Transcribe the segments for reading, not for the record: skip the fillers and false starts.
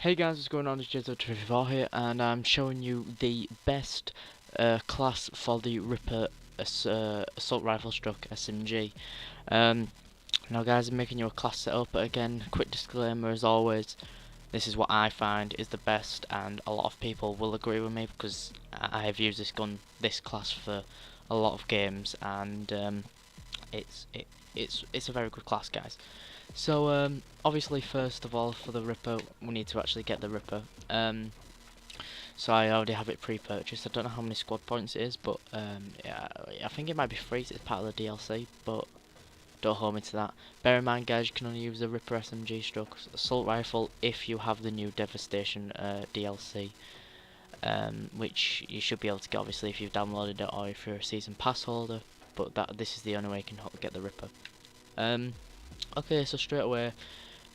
Hey guys, what's going on? It's Jizzo24 here, and I'm showing you the best class for the Ripper Assault Rifle Stroke SMG. Um, Now guys, I'm making you a class setup, but again, quick disclaimer as always, this is what I find is the best, and a lot of people will agree with me because I have used this class for a lot of games, and it's it, it's a very good class, guys. So obviously, first of all, for the Ripper, we need to actually get the Ripper. So I already have it pre-purchased. I don't know how many squad points it is, but yeah, I think it might be free. It's part of the DLC, but don't hold me to that. Bear in mind, guys, you can only use the Ripper SMG stroke assault rifle if you have the new Devastation DLC, which you should be able to get obviously if you've downloaded it or if you're a season pass holder. But this is the only way you can get the Ripper. Okay, so straight away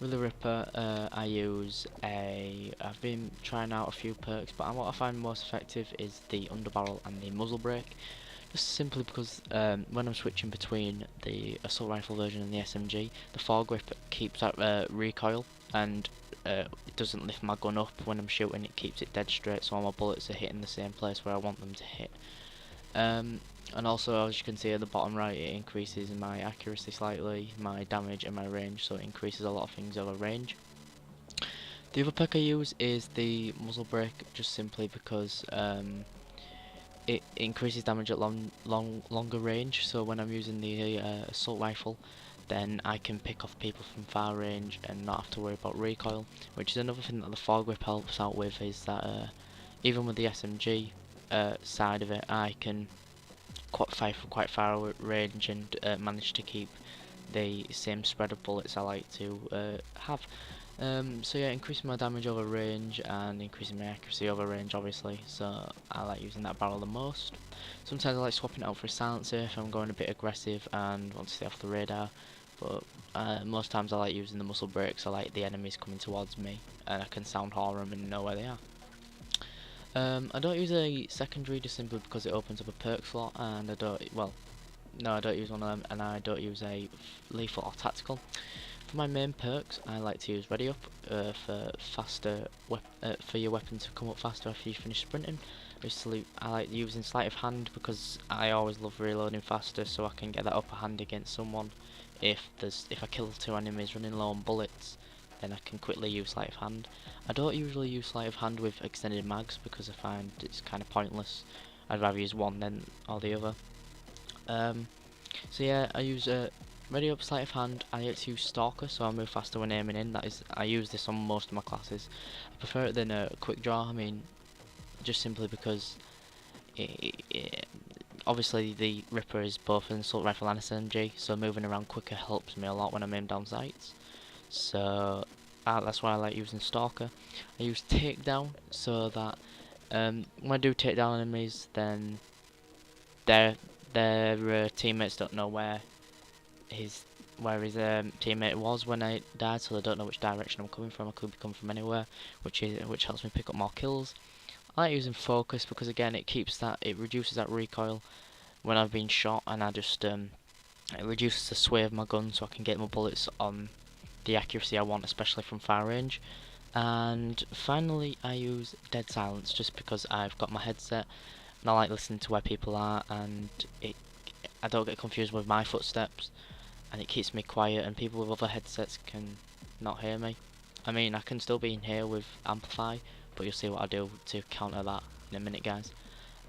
with the Ripper, I've been trying out a few perks, but what I find most effective is the underbarrel and the muzzle brake. Just simply because when I'm switching between the assault rifle version and the SMG, the foregrip keeps that recoil, and it doesn't lift my gun up when I'm shooting. It keeps it dead straight, so all my bullets are hitting the same place where I want them to hit. And also, as you can see at the bottom right, it increases my accuracy slightly, my damage and my range, so it increases a lot of things over range. The other perk I use is the muzzle brake, just simply because it increases damage at longer range. So when I'm using the assault rifle, then I can pick off people from far range and not have to worry about recoil. Which is another thing that the foregrip helps out with, is that even with the SMG side of it, I can fire from quite far range and manage to keep the same spread of bullets I like to have. So yeah, increasing my damage over range and increasing my accuracy over range, obviously, so I like using that barrel the most. Sometimes I like swapping it out for a silencer if I'm going a bit aggressive and want to stay off the radar, but most times I like using the muzzle brakes. I like the enemies coming towards me and I can sound horn them and know where they are. I don't use a secondary just simply because it opens up a perk slot, and I don't use one of them, and I don't use a lethal or tactical. For my main perks, I like to use Ready Up for for your weapon to come up faster after you finish sprinting. I like using Sleight of Hand because I always love reloading faster, so I can get that upper hand against someone. If I kill two enemies running low on bullets, then I can quickly use Sleight of Hand. I don't usually use Sleight of Hand with extended mags because I find it's kind of pointless. I'd rather use one than or the other. So yeah, I use Ready Up, Sleight of Hand. I like to use Stalker, so I move faster when aiming in. I use this on most of my classes. I prefer it than a Quick Draw. I mean, just simply because obviously the Ripper is both an assault rifle and SMG, so moving around quicker helps me a lot when I'm aiming down sights. So that's why I like using Stalker. I use Takedown so that when I do take down enemies, then their teammates don't know his teammate was when I died, so they don't know which direction I'm coming from. I could be coming from anywhere, which helps me pick up more kills. I like using Focus because again it reduces that recoil when I've been shot, and it reduces the sway of my gun, so I can get my bullets on the accuracy I want, especially from far range. And finally, I use Dead Silence just because I've got my headset and I like listening to where people are, and I don't get confused with my footsteps, and it keeps me quiet, and people with other headsets can not hear me. I mean, I can still be in here with Amplify, but you'll see what I do to counter that in a minute, guys.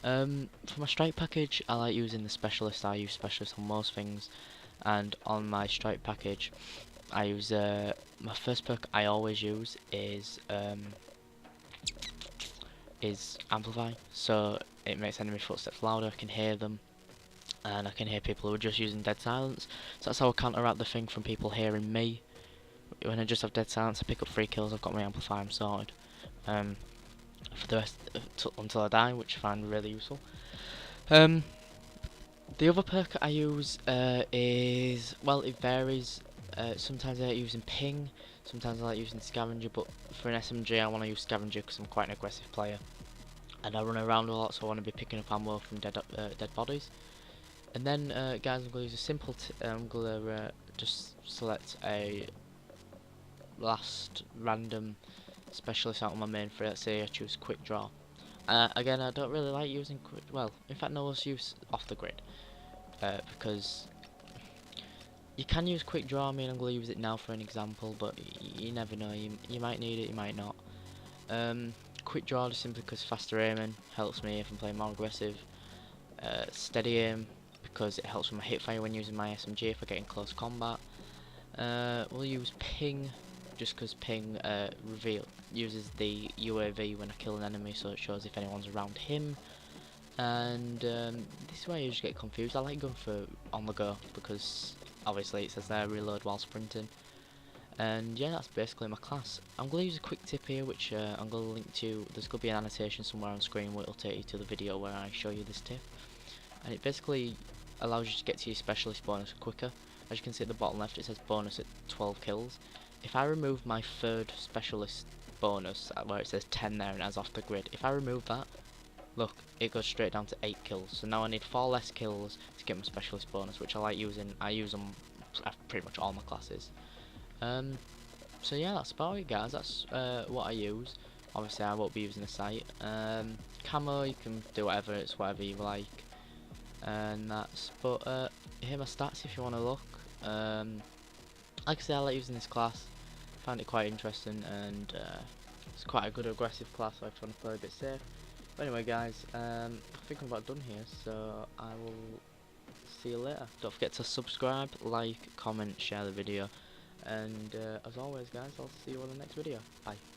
For my strike package, I like using the specialist. I use specialist on most things, and on my strike package, I use my first perk I always use is Amplify. So it makes enemy footsteps louder. I can hear them, and I can hear people who are just using Dead Silence. So that's how I counteract the thing from people hearing me. When I just have Dead Silence, I pick up 3 kills. I've got my Amplify. I'm sorted. For the rest until I die, which I find really useful. Um, the other perk I use is, well, it varies. Sometimes I like using Ping, sometimes I like using Scavenger, but for an SMG I want to use Scavenger because I'm quite an aggressive player. And I run around a lot, so I want to be picking up ammo from dead bodies. And then, guys, I'm going to use a simple, I'm going to just select a last random specialist out of my main for, let's say I choose quick draw. Again, I don't really like using quick, well, in fact no one's use off the grid, because you can use quick draw. I mean, I'm going to use it now for an example, but you never know, you might need it, you might not. Quick draw just simply because faster aiming helps me if I'm playing more aggressive. Steady aim because it helps with my hip fire when using my SMG if I get in close combat. We'll use ping just because ping uses the UAV when I kill an enemy, so it shows if anyone's around him. And this is where you just get confused. I like going for on the go because obviously it says there reload while sprinting. And yeah, that's basically my class. I'm going to use a quick tip here, which I'm going to link to. There's going to be an annotation somewhere on screen where it'll take you to the video where I show you this tip. And it basically allows you to get to your specialist bonus quicker. As you can see at the bottom left, it says bonus at 12 kills. If I remove my third specialist bonus, where it says 10 there and as off the grid, if I remove that, look, it goes straight down to 8 kills. So now I need 4 less kills to get my specialist bonus, which I like using. I use them pretty much all my classes. So yeah, that's about it, guys. That's what I use. Obviously I won't be using the sight. Camo, you can do whatever, it's whatever you like. And that's, but here are my stats if you want to look. Like I say, I like using this class. Found it quite interesting, and it's quite a good aggressive class, so if you want to play a bit safe. But anyway guys, I think I'm about done here, so I will see you later. Don't forget to subscribe, like, comment, share the video. And as always guys, I'll see you on the next video. Bye.